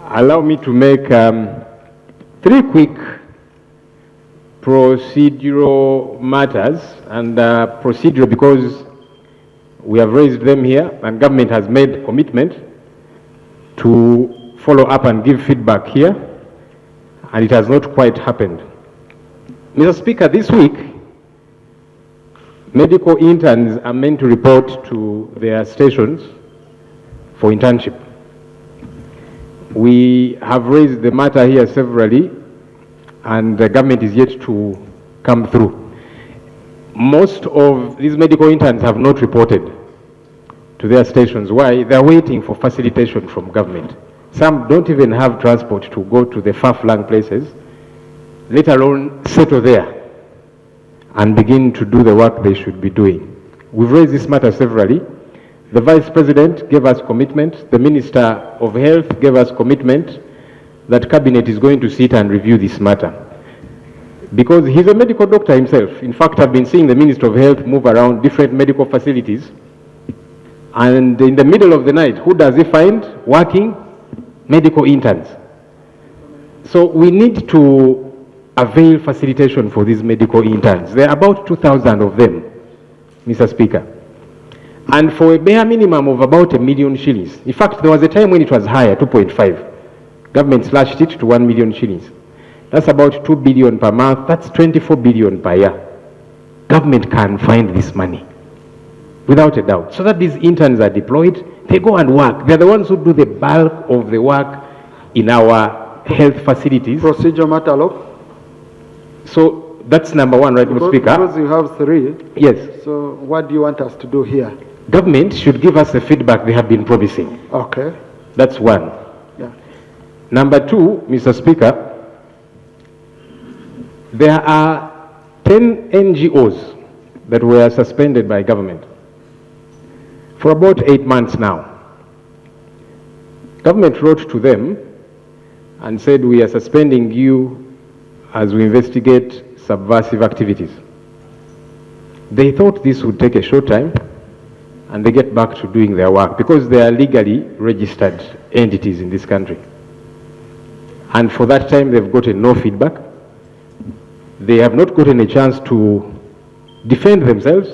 allow me to make 3 quick procedural matters, and procedural because we have raised them here and government has made a commitment to follow up and give feedback here, and it has not quite happened. Mr. Speaker, this week, medical interns are meant to report to their stations for internship. We have raised the matter here severally, and the government is yet to come through. Most of these medical interns have not reported to their stations. Why? They're waiting for facilitation from government. Some don't even have transport to go to the far-flung places, let alone settle there and begin to do the work they should be doing. We've raised this matter severally. The Vice President gave us commitment. The Minister of Health gave us commitment that Cabinet is going to sit and review this matter. Because he's a medical doctor himself. In fact, I've been seeing the Minister of Health move around different medical facilities. And in the middle of the night, who does he find working? Medical interns. So we need to avail facilitation for these medical interns. There are about 2,000 of them, Mr. Speaker. And for a bare minimum of about £1 million shillings. In fact, there was a time when it was higher, 2.5. Government slashed it to 1 million shillings. That's about 2 billion per month. That's 24 billion per year. Government can find this money, without a doubt. So that these interns are deployed, they go and work. They're the ones who do the bulk of the work in our health facilities. Procedure matter law. So that's number one, right, Mr. Speaker? Because you have 3. Yes. So what do you want us to do here? Government should give us the feedback they have been promising. Okay. That's one. Yeah. Number 2, Mr. Speaker, there are 10 NGOs that were suspended by government for about 8 months now. Government wrote to them and said, we are suspending you as we investigate subversive activities. They thought this would take a short time and they get back to doing their work because they are legally registered entities in this country. And for that time, they've gotten no feedback. They have not gotten a chance to defend themselves.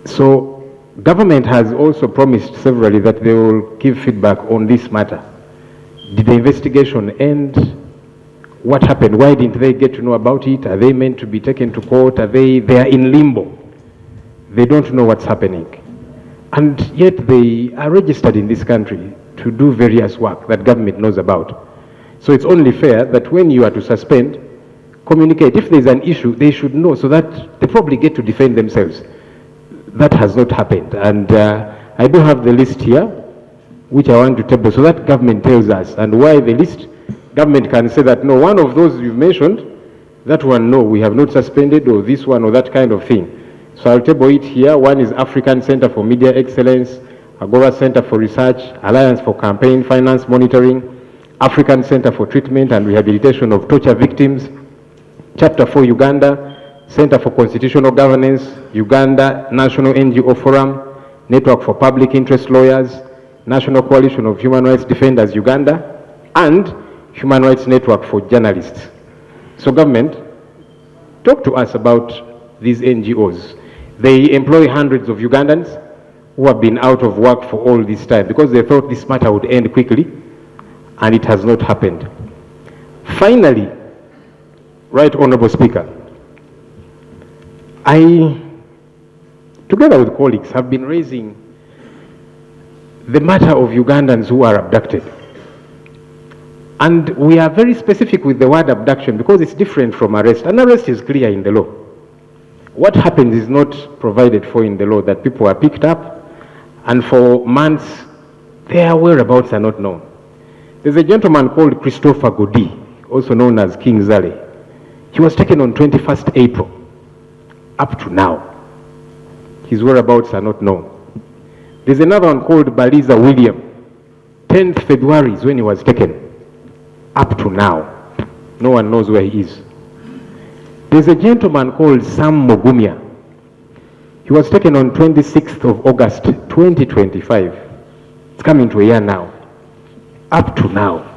So government has also promised severally that they will give feedback on this matter. Did the investigation end? What happened? Why didn't they get to know about it? Are they meant to be taken to court? They are in limbo. They don't know what's happening. And yet they are registered in this country to do various work that government knows about. So it's only fair that when you are to suspend, communicate. If there's an issue, they should know so that they probably get to defend themselves. That has not happened. And I do have the list here, which I want to table so that government tells us. And why the list? Government can say that, no, one of those you've mentioned, that one, no, we have not suspended, or this one, or that kind of thing. So I'll table it here. One is African Center for Media Excellence, Agora Center for Research, Alliance for Campaign Finance Monitoring, African Center for Treatment and Rehabilitation of Torture Victims, Chapter 4 Uganda, Center for Constitutional Governance, Uganda National NGO Forum, Network for Public Interest Lawyers, National Coalition of Human Rights Defenders Uganda, and Human Rights Network for Journalists. So government, talk to us about these NGOs. They employ hundreds of Ugandans who have been out of work for all this time because they thought this matter would end quickly, and it has not happened. Finally, Right Honorable Speaker, I, together with colleagues, have been raising the matter of Ugandans who are abducted. And we are very specific with the word abduction because it's different from arrest. An arrest is clear in the law. What happens is not provided for in the law, that people are picked up and for months their whereabouts are not known. There's a gentleman called Christopher Godi, also known as King Zale. He was taken on 21st April. Up to now, his whereabouts are not known. There's another one called Baliza William. 10th February is when he was taken. Up to now, no one knows where he is. There's a gentleman called Sam Mogumia. He was taken on 26th of August, 2025. It's coming to a year now. up to now.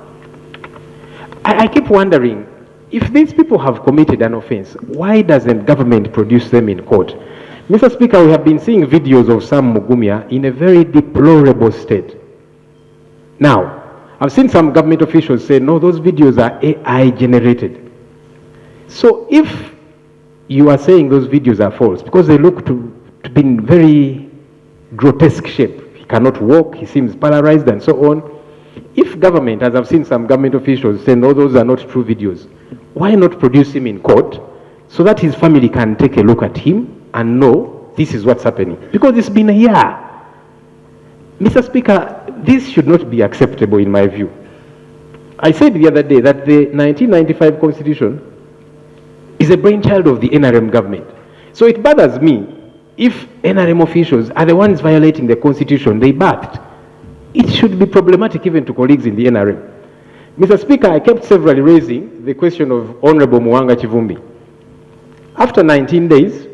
I keep wondering, if these people have committed an offense, why doesn't government produce them in court? Mr. Speaker, we have been seeing videos of Sam Mugumya in a very deplorable state. Now, I've seen some government officials say, no, those videos are AI generated. So if you are saying those videos are false, because they look to be in very grotesque shape, he cannot walk, he seems paralyzed and so on. If government, as I've seen some government officials say, no, those are not true videos, why not produce him in court so that his family can take a look at him and know this is what's happening? Because it's been a year. Mr. Speaker, this should not be acceptable in my view. I said the other day that the 1995 Constitution is a brainchild of the NRM government. So it bothers me if NRM officials are the ones violating the Constitution they backed. It should be problematic even to colleagues in the NRM. Mr. Speaker, I kept severally raising the question of Honorable Mwanga Kivumbi. After 19 days,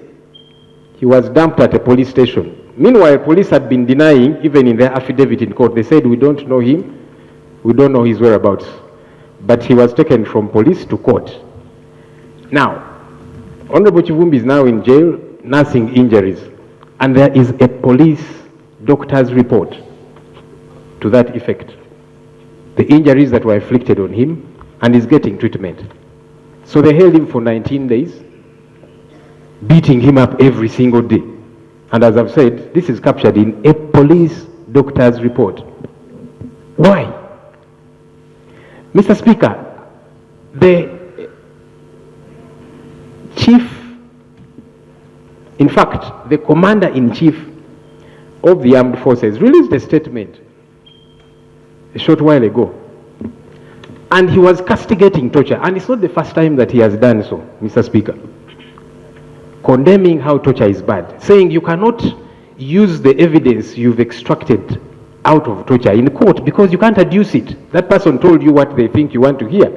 he was dumped at a police station. Meanwhile, police had been denying, even in their affidavit in court, they said, we don't know him, we don't know his whereabouts. But he was taken from police to court. Now, Honorable Kivumbi is now in jail, nursing injuries. And there is a police doctor's report to that effect. The injuries that were inflicted on him, and he's getting treatment. So they held him for 19 days, beating him up every single day. And as I've said, this is captured in a police doctor's report. Why? Mr. Speaker, the chief, in fact, the commander-in-chief of the armed forces released a statement a short while ago. And he was castigating torture. And it's not the first time that he has done so, Mr. Speaker. Condemning how torture is bad. Saying you cannot use the evidence you've extracted out of torture in court because you can't adduce it. That person told you what they think you want to hear.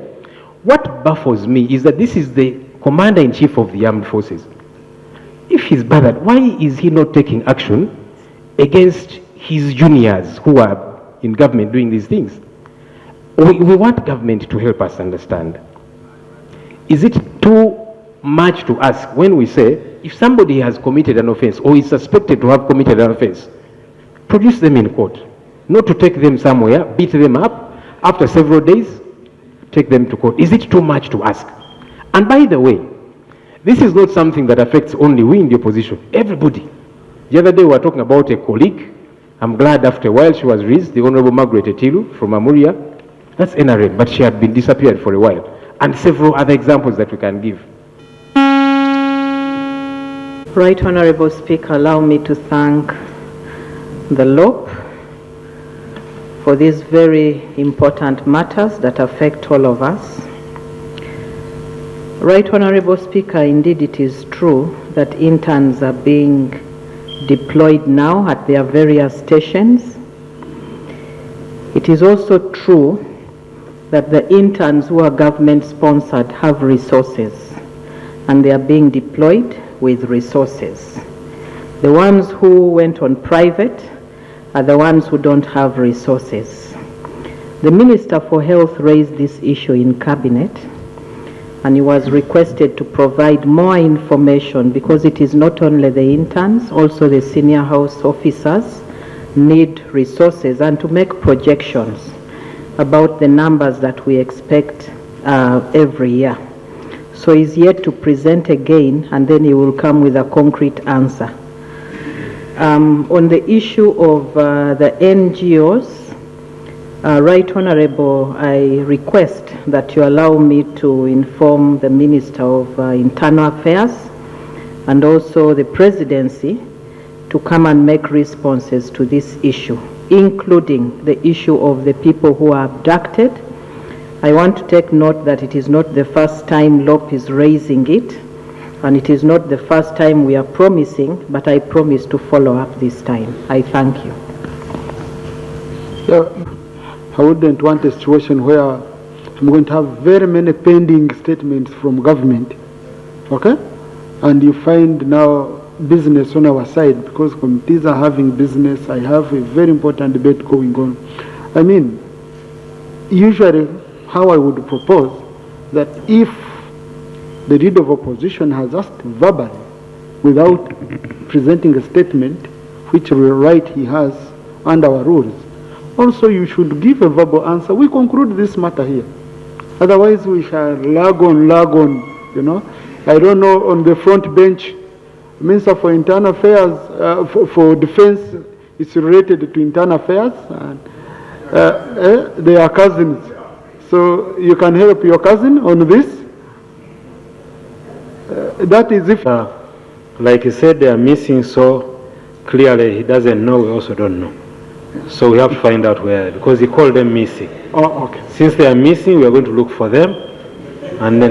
What baffles me is that this is the commander-in-chief of the armed forces. If he's bothered, why is he not taking action against his juniors who are in government doing these things? We want government to help us understand. Is it too much to ask when we say, if somebody has committed an offense or is suspected to have committed an offense, produce them in court, not to take them somewhere, beat them up, after several days, take them to court? Is it too much to ask? And by the way, this is not something that affects only we in the opposition, everybody. The other day we were talking about a colleague. I'm glad after a while she was released, the Honorable Margaret Etilu from Amuria. That's NRM, but she had been disappeared for a while. And several other examples that we can give. Right Honorable Speaker, allow me to thank the LOP for these very important matters that affect all of us. Right Honorable Speaker, indeed it is true that interns are being deployed now at their various stations. It is also true that the interns who are government sponsored have resources and they are being deployed with resources. The ones who went on private are the ones who don't have resources. The Minister for Health raised this issue in Cabinet and he was requested to provide more information because it is not only the interns, also the senior house officers need resources and to make projections about the numbers that we expect every year. So he's yet to present again and then he will come with a concrete answer. On the issue of the NGOs, Right Honorable, I request that you allow me to inform the Minister of Internal Affairs and also the Presidency to come and make responses to this issue, including the issue of the people who are abducted. I want to take note that it is not the first time LOP is raising it, and it is not the first time we are promising, but I promise to follow up this time. I thank you. I wouldn't want a situation where I'm going to have very many pending statements from government, okay? And you find now business on our side because committees are having business. I have a very important debate going on. I mean, usually how I would propose that if the leader of opposition has asked verbally without presenting a statement, which right he has under our rules, also you should give a verbal answer. We conclude this matter here. Otherwise we shall lag on, you know. I don't know, on the front bench, Minister for Internal Affairs, for Defense, it's related to internal affairs, and they are cousins. So you can help your cousin on this. That is if... like he said, they are missing, so clearly he doesn't know, we also don't know. So we have to find out where, because he called them missing. Oh, okay. Since they are missing, we are going to look for them and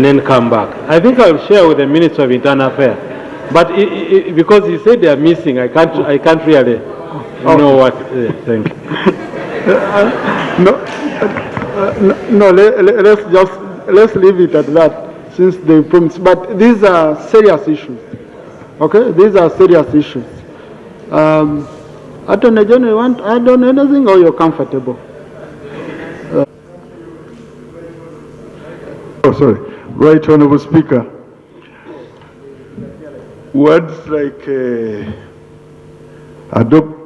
then come back. I think I'll share with the Minister of Internal Affairs. But because he said they are missing, I can't really know what. Thank you. Let's leave it at that, since they promised. But these are serious issues. Okay, these are serious issues. Attorney General, you want to add on anything, or you're comfortable? Right, Honorable Speaker. Words like adopted,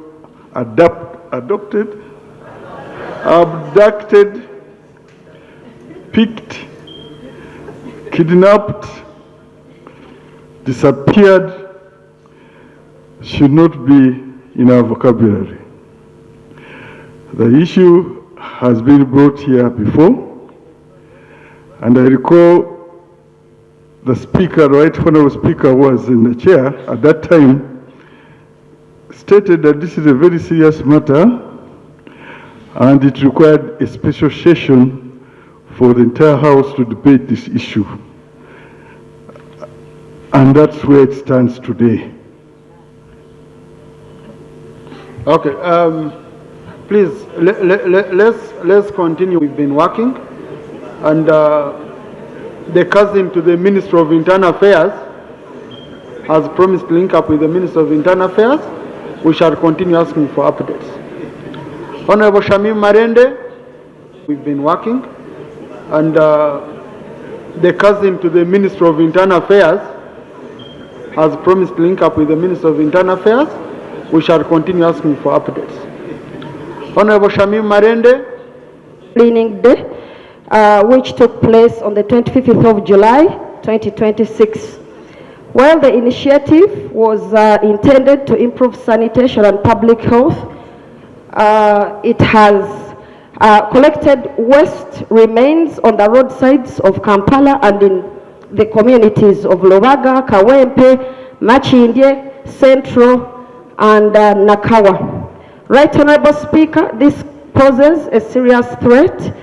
abducted, picked, kidnapped, disappeared should not be in our vocabulary. The issue has been brought here before, and I recall the Speaker, Right Honorable Speaker, was in the chair at that time, stated that this is a very serious matter and it required a special session for the entire House to debate this issue. And that's where it stands today. Okay, please, let's continue. We've been working, and the cousin to the Minister of Internal Affairs has promised to link up with the Minister of Internal Affairs. We shall continue asking for updates. Honorable Shamim Marende, we've been working, and the cousin to the Minister of Internal Affairs has promised to link up with the Minister of Internal Affairs. We shall continue asking for updates. Honorable Shamim Marende. Cleaning Day, which took place on the 25th of July, 2026. While the initiative was intended to improve sanitation and public health, it has collected waste remains on the roadsides of Kampala and in the communities of Lobaga, Kawempe, Machindye, Central, and Nakawa. Right, Honorable Speaker, this poses a serious threat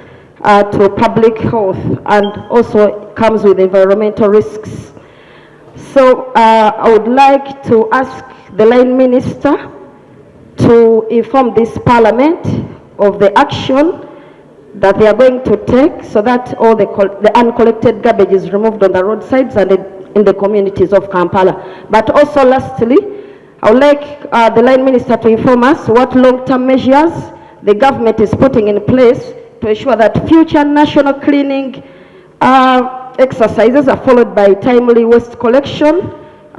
to public health and also comes with environmental risks. So I would like to ask the Line Minister to inform this Parliament of the action that they are going to take so that all the uncollected garbage is removed on the roadsides and in the communities of Kampala. But also lastly, I would like the Line Minister to inform us what long-term measures the government is putting in place to ensure that future national cleaning exercises are followed by timely waste collection,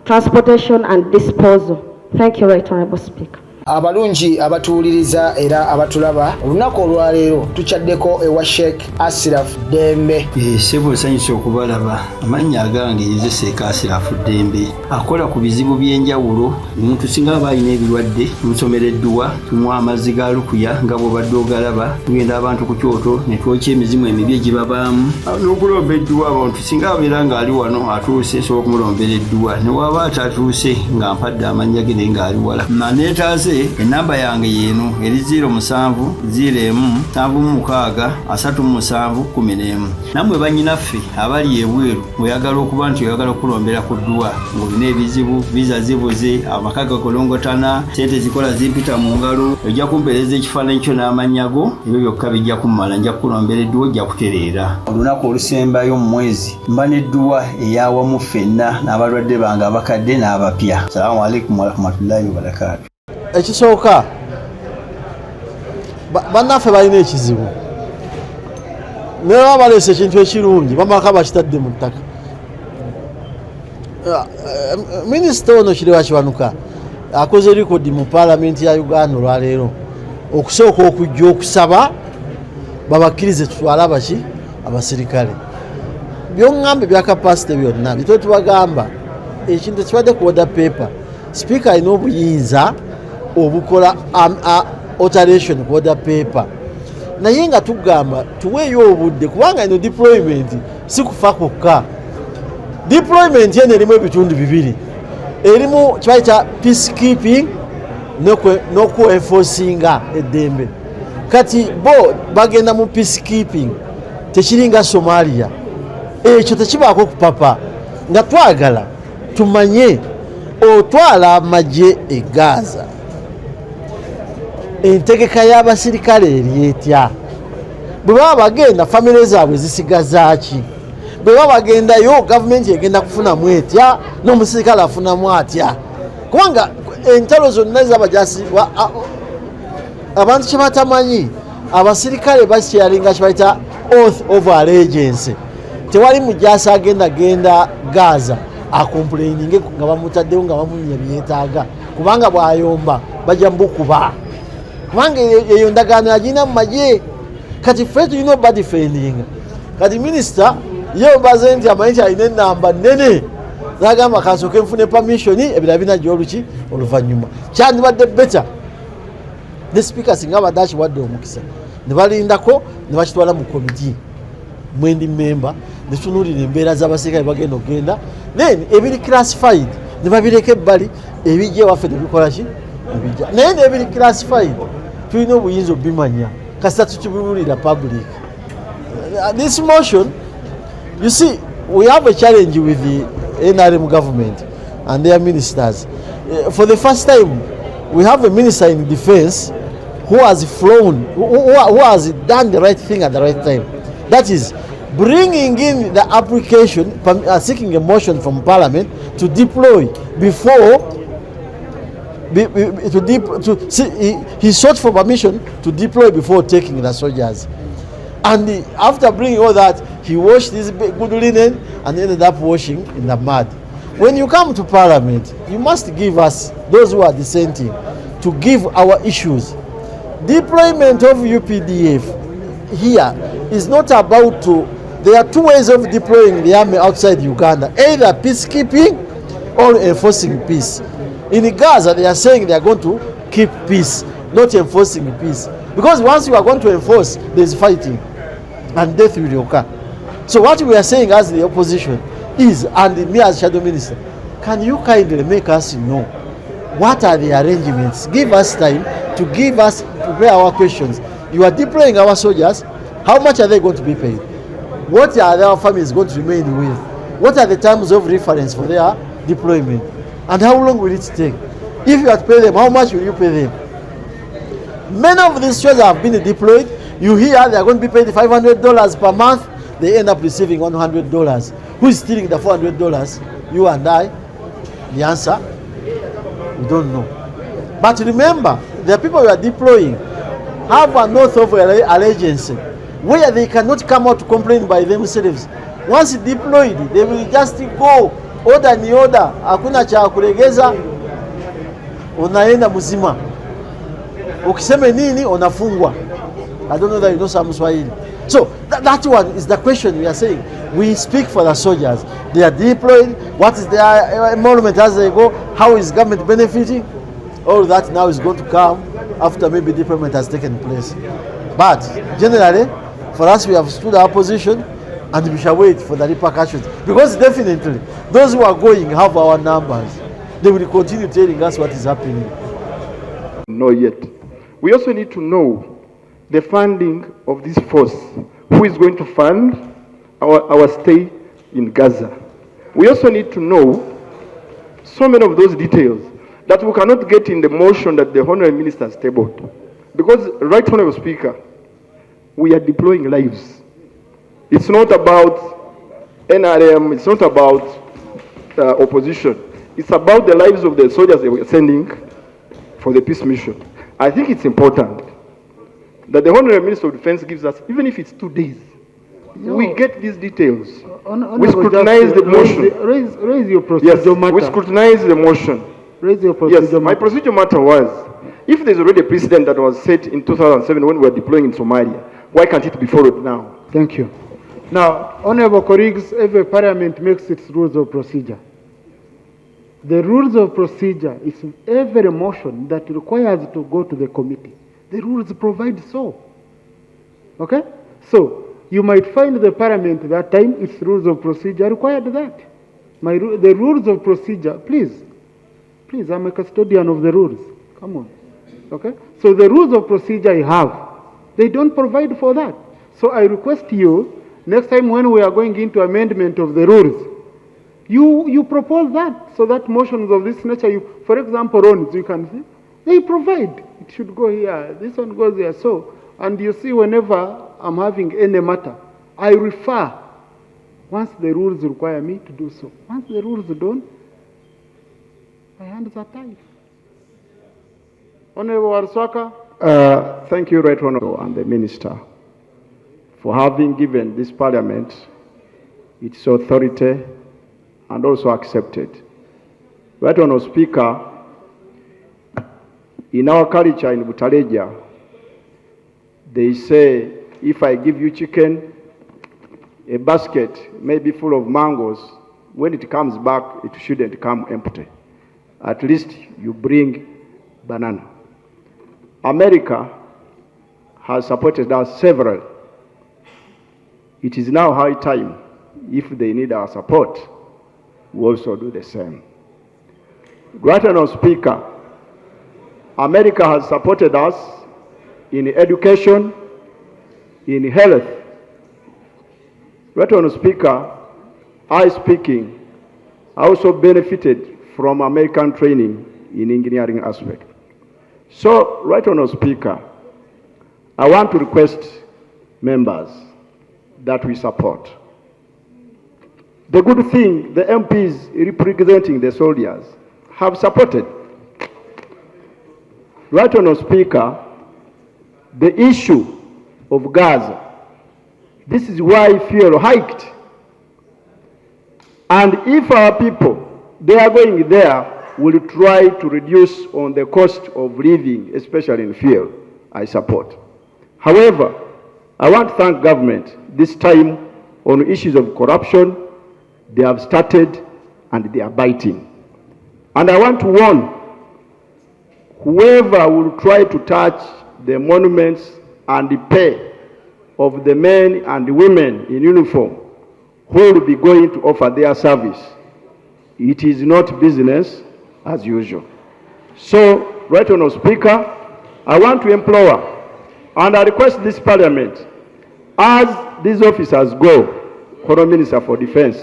transportation and disposal. Thank you, Right Honourable Speaker. Abalungi abatuuliriza era abatulaba olunaku olwaleero tuchaddeko ewa Sheikh Asiraf Dembe. Sebo nsanyusa okubalaba amannya agange nze Sheikh Asiraf Dembe akola ku bizibu by'enjawulo omuntu singa aba alina ebirwadde tumusomereddwa tumuwa amazzi ga lukuya nga bw'obadde ogalaba tugenda abantu ku kyoto ne twokya emizimu emibi egibabaamu n'okulomba edduwa abantu singa abeera ng'ali wano atuuse sobola okumulombera edduwa ne waba atatuuse nga mpadde amannya ge naye ng'ali wala neetaaze enamba yange yeno eri 0707763711 namwe bannyinaffe abali ebweru oyagala okuba nti oyagala okulombera ku dduwa ng'olina ebizibu visa zibuze amaka gakolongotana sente zikola zimpita mu ngalo ojja kumpeereza ekifaananyi kyo n'amanyago ebyo byokka bijja kummala nja kukulombera edduwa ojja kutereera olunaku olusembayo mu mwezi mba n'edduwa eyawamu ffenna n'abalwadde bange abakadde n'abapya. Salaamu alaikum warahmatullahi wabarakatuh. Ekisooka bannaffe balina ekizibu naye baba baleese ekintu ekirungi bamaka bakitadde mu ttaka. Minisita ono Kirewa Kiwanuka akoze likodi mu paalamenti ya Uganda olwaleero okusooka okujja okusaba babakkirize tutwale abaki abasirikale. Byongambe bya kapasite byonna bitwe tubagamba ekintu ekibadde ku order paper speaker alina obuyinza obukola alteration ku order paper naye nga tugamba tuweeyo obudde kubanga ino deployment si kufa kwokka. Deployment yene erimu ebitundu bibiri, erimu kibayita peacekeeping n'okwenforcinga eddembe. Kati bo bagenda mu peacekeeping tekiringa Somalia, ekyo tekibaako kupapa nga twagala tumanye otwala amagye e Gaza entegeka y'abasirikale eryetya, bwe baba bagenda famire zaabwe zisigaza ki, bwe baba bagendayo gavumenti egenda kufunamu etya n'omusirikale afunamu atya, kubanga entalo zonna z'abajasi abantu kye batamanyi abasirikale bakyalinga kibayita oath of allegiance. Tewali mujasi agenda Gaza akomplaininge nga bamutaddewo nga bamunya byetaaga kubanga bw'ayomba bajja mbukuba kubanga eyo ndagaano yagina mu magye. Kati ffe tulina obba defendinga. Kati minisita yeebaze nti amanyi alina ennamba nnene n'agamba kasooke nfune permission ebirala binajja oluki oluvannyuma. Kyandibadde beta ne speaker singa abadde akiwadde omukisa ne balindako ne bakitwala mu komiti mwendi member ne tunuulira embeera z'abasirikale bagenda okgenda then ebiri classified ne babireka ebbali ebijja ewaffe nebikola ki ebijja naye nebiri classified tulina obuyinza obimanya kasita tukibuulira public. This motion, you see, we have a challenge with the NRM government and their ministers. For the first time, we have a minister in defense who has flown, who has done the right thing at the right time. That is, bringing in the application, seeking a motion from Parliament to deploy before, he sought for permission to deploy before taking the soldiers. And after bringing all that, he washed his good linen and ended up washing in the mud. When you come to Parliament, you must give us, those who are dissenting, to give our issues. Deployment of UPDF here is not about to, there are two ways of deploying the army outside Uganda, either peacekeeping or enforcing peace. In Gaza, they are saying they are going to keep peace, not enforcing peace. Because once you are going to enforce, there is fighting and death will occur. So what we are saying as the opposition is, and me as shadow minister, can you kindly make us know what are the arrangements? Give us time to prepare our questions. You are deploying our soldiers. How much are they going to be paid? What are their families going to remain with? What are the terms of reference for their deployment? And how long will it take? If you have to pay them, how much will you pay them? Many of these soldiers have been deployed. You hear they are going to be paid $500 per month. They end up receiving $100. Who is stealing the $400? You and I? The answer? We don't know. But remember, the people you are deploying have an oath of allegiance where they cannot come out to complain by themselves. Once deployed, they will just go order ni order. Hakuna cha kulegeza, unaenda mzima. Ukiseme nini unafungwa. I don't know that you know some Swahili. So that one is the question we are saying. We speak for the soldiers. They are deployed. What is their emolument as they go? How is government benefiting? All that now is going to come after maybe deployment has taken place. But generally, for us, we have stood our position and we shall wait for the repercussions. Because definitely, those who are going have our numbers. They will continue telling us what is happening. Not yet. We also need to know the funding of this force. Who is going to fund our stay in Gaza? We also need to know so many of those details that we cannot get in the motion that the Honourable Minister has tabled. Because, Right Honourable Speaker, we are deploying lives. It's not about NRM, it's not about opposition. It's about the lives of the soldiers that we're sending for the peace mission. I think it's important that the Honorable Minister of Defense gives us, even if it's 2 days. We get these details. We scrutinize the motion. Raise your procedure matter. We scrutinize the motion. Raise your procedure matter. My procedure matter was, if there's already a precedent that was set in 2007 when we were deploying in Somalia, why can't it be followed now? Thank you. Now, honorable colleagues, every parliament makes its rules of procedure. The rules of procedure is every motion that requires to go to the committee. The rules provide so. Okay? So, you might find the parliament that time its rules of procedure required that. The rules of procedure, please, I'm a custodian of the rules. Come on. Okay? So the rules of procedure I have, they don't provide for that. So I request you, next time when we are going into amendment of the rules, you propose that, so that motions of this nature, for example, loans, you can see, they provide. It should go here, this one goes here. So, and you see, whenever I'm having any matter, I refer once the rules require me to do so. Once the rules don't, my hands are tied. Honorable Warswaka. Thank you, Right Honorable, and the Minister, for having given this Parliament its authority and also accepted. Right Honorable Speaker, in our culture in Butaleja, they say, if I give you chicken, a basket may be full of mangoes. When it comes back, it shouldn't come empty. At least you bring banana. America has supported us several. It is now high time, if they need our support, we also do the same. Right Honorable Speaker, America has supported us in education, in health. Right Honorable Speaker, I also benefited from American training in engineering aspect. So, Right Honorable Speaker, I want to request members that we support. The good thing, the MPs representing the soldiers have supported. Right Honorable Speaker, the issue of Gaza, this is why fuel hiked. And if our people, they are going there, will try to reduce on the cost of living, especially in fuel, I support. However, I want to thank government this time on issues of corruption. They have started and they are biting. And I want to warn whoever will try to touch the monuments and the pay of the men and the women in uniform who will be going to offer their service. It is not business as usual. So, Right Honorable Speaker, I want to implore and I request this Parliament, as these officers go, Honorable Minister for Defense,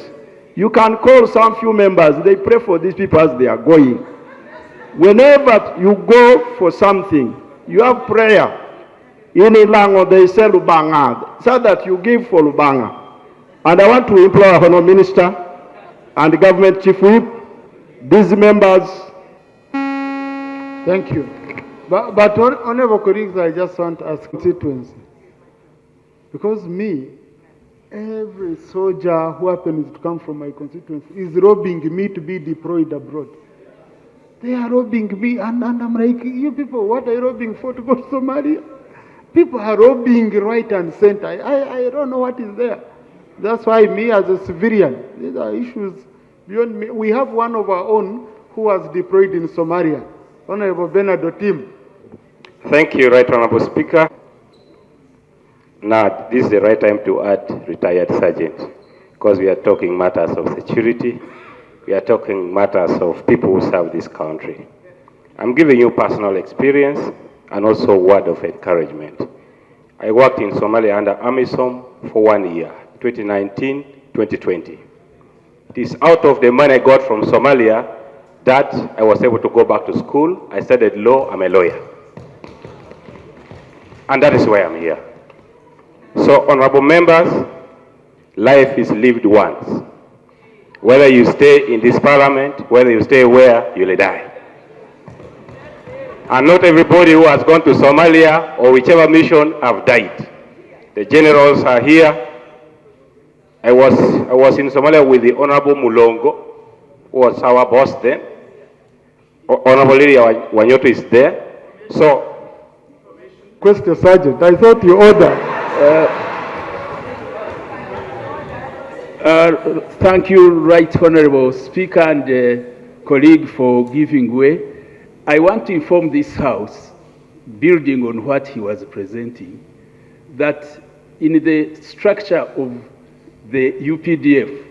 you can call some few members, they pray for these people as they are going. Whenever you go for something, you have prayer. In Ilango, they say Lubanga, so that you give for Lubanga. And I want to implore Honorable Minister and the Government Chief Whip, these members. Thank you. But honorable colleagues, I just want to ask constituency. Because me, every soldier who happens to come from my constituency is robbing me to be deployed abroad. They are robbing me, and I'm like, you people, what are you robbing for to go to Somalia? People are robbing right and center. I don't know what is there. That's why me as a civilian, these are issues beyond me. We have one of our own who was deployed in Somalia, Honorable Bernardo Tim. Thank you, Right Honorable Speaker. Now, this is the right time to add retired sergeant, because we are talking matters of security. We are talking matters of people who serve this country. I'm giving you personal experience and also a word of encouragement. I worked in Somalia under AMISOM for 1 year, 2019-2020. It is out of the money I got from Somalia that I was able to go back to school. I studied law, I'm a lawyer. And that is why I'm here. So, honorable members, life is lived once. Whether you stay in this parliament, whether you stay where, you'll die. And not everybody who has gone to Somalia or whichever mission have died. The generals are here. I was in Somalia with the Honorable Mulongo, who was our boss then. Honorable Lydia Wanyoto is there. So, Question, Sergeant. I thought you ordered. Thank you, Right Honorable Speaker and colleague, for giving way. I want to inform this House, building on what he was presenting, that in the structure of the UPDF,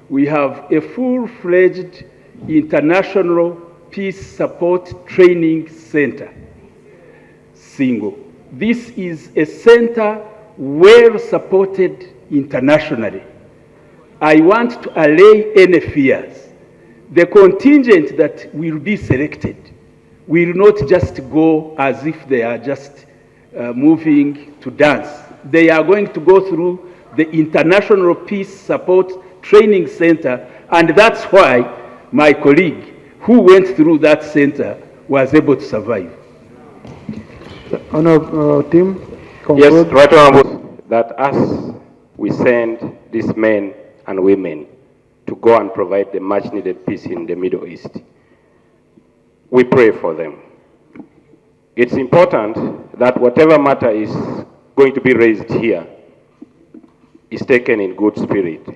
we have a full-fledged international peace support training center, single. This is a center well supported internationally. I want to allay any fears. The contingent that will be selected will not just go as if they are just moving to dance. They are going to go through the International Peace Support Training Center, and that's why my colleague who went through that center was able to survive. Tim, yes, Right Honorable, that as we send these men and women to go and provide the much needed peace in the Middle East, we pray for them. It's important that whatever matter is going to be raised here is taken in good spirit.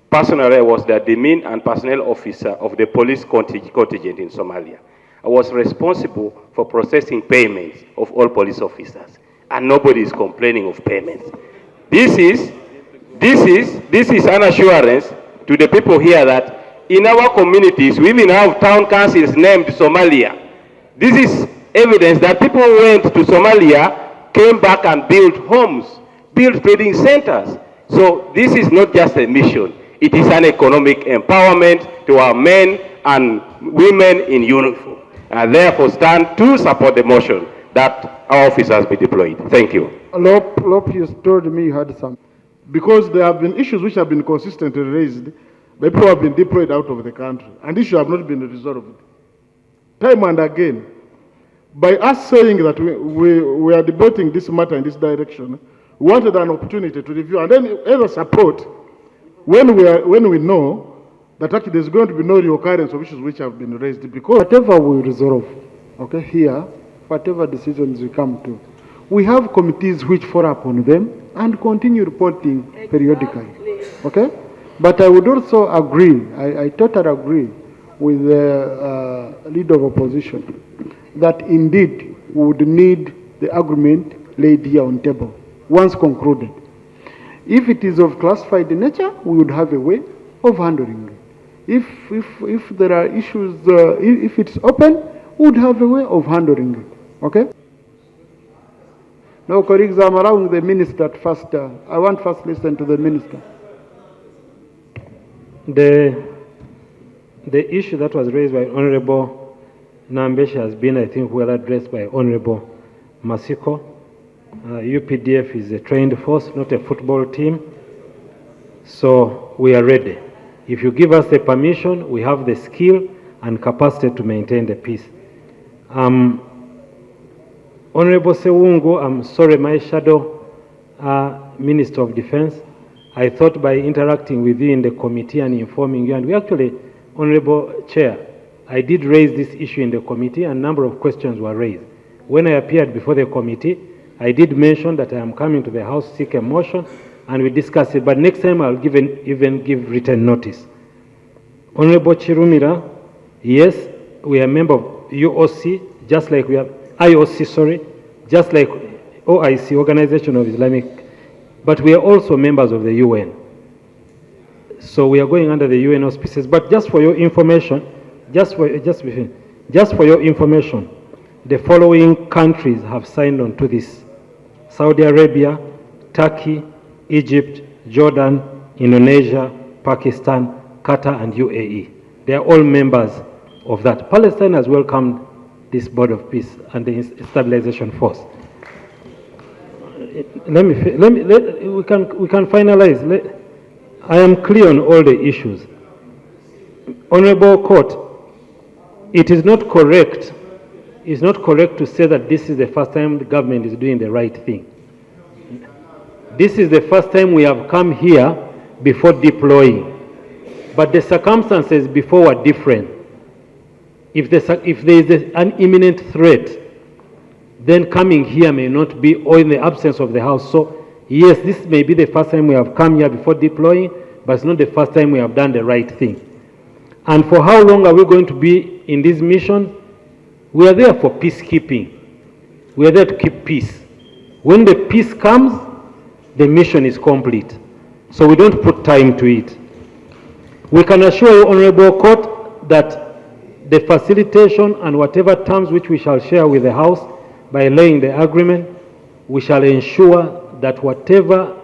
Personally, I was the admin and personnel officer of the police contingent in Somalia. I was responsible for processing payments of all police officers, and nobody is complaining of payments. This is an assurance to the people here that in our communities, we even have town councils named Somalia. This is evidence that people who went to Somalia came back and built homes, built trading centers. So this is not just a mission. It is an economic empowerment to our men and women in uniform. And therefore stand to support the motion that our officers be deployed. Thank you. Lop, you told me you had some. Because there have been issues which have been consistently raised, but people have been deployed out of the country, and issues have not been resolved. Time and again, by us saying that we are debating this matter in this direction, we wanted an opportunity to review and then either support when we know that actually there's going to be no reoccurrence of issues which have been raised, because whatever we resolve, okay, here, whatever decisions we come to, we have committees which follow up on them and continue reporting periodically, okay? But I would also agree, I totally agree with the leader of opposition that indeed we would need the agreement laid here on table once concluded. If it is of classified nature, we would have a way of handling it. If there are issues, if it's open, we would have a way of handling it, okay? Now, colleagues, I'm allowing the minister at first. I want first listen to the minister. The issue that was raised by Honorable Nambeshi has been, I think, well addressed by Honorable Masiko. UPDF is a trained force, not a football team. So we are ready. If you give us the permission, we have the skill and capacity to maintain the peace. Honorable Sewungu, I'm sorry, my shadow Minister of Defense, I thought by interacting with you in the committee and informing you, and we actually, Honorable Chair, I did raise this issue in the committee and a number of questions were raised. When I appeared before the committee, I did mention that I am coming to the House to seek a motion and we discussed it, but next time I'll even give written notice. Honorable Chirumira, yes, we are a member of UOC, just like we are, IOC, sorry, just like OIC, Organization of Islamic, but we are also members of the UN. So we are going under the UN auspices. But just for your information, just for your information, the following countries have signed on to this: Saudi Arabia, Turkey, Egypt, Jordan, Indonesia, Pakistan, Qatar, and UAE. They are all members of that. Palestine has welcomed this Board of Peace and the Stabilization Force. We can finalize. I am clear on all the issues. Honorable Court, it is not correct it's not correct to say that this is the first time the government is doing the right thing. This is the first time we have come here before deploying. But the circumstances before were different. If there is an imminent threat, then coming here may not be, or in the absence of the house. So yes, this may be the first time we have come here before deploying, but it's not the first time we have done the right thing. And for how long are we going to be in this mission? We are there for peacekeeping. We are there to keep peace. When the peace comes, the mission is complete. So we don't put time to it. We can assure you, Honorable Court, that the facilitation and whatever terms which we shall share with the House by laying the agreement, we shall ensure that whatever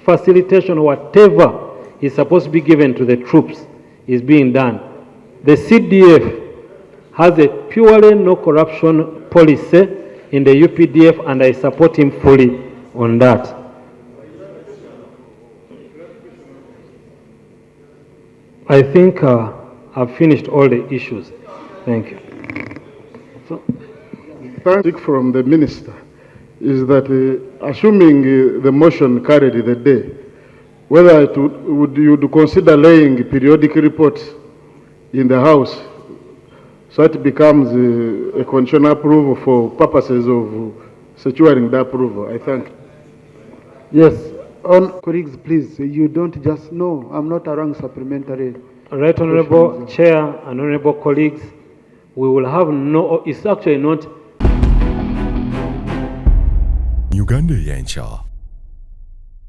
facilitation or whatever is supposed to be given to the troops is being done. The CDF has a purely no corruption policy in the UPDF, and I support him fully on that. I think I've finished all the issues. Thank you. So, thank from the minister is that assuming the motion carried the day, whether would you consider laying periodic reports in the House so it becomes a conditional approval for purposes of securing the approval? I thank you. Yes. Colleagues, please, you don't just know. I'm not around supplementary. Right, Honorable Chair and Honorable colleagues, we will have no, it's actually not. Uganda Eyenkya.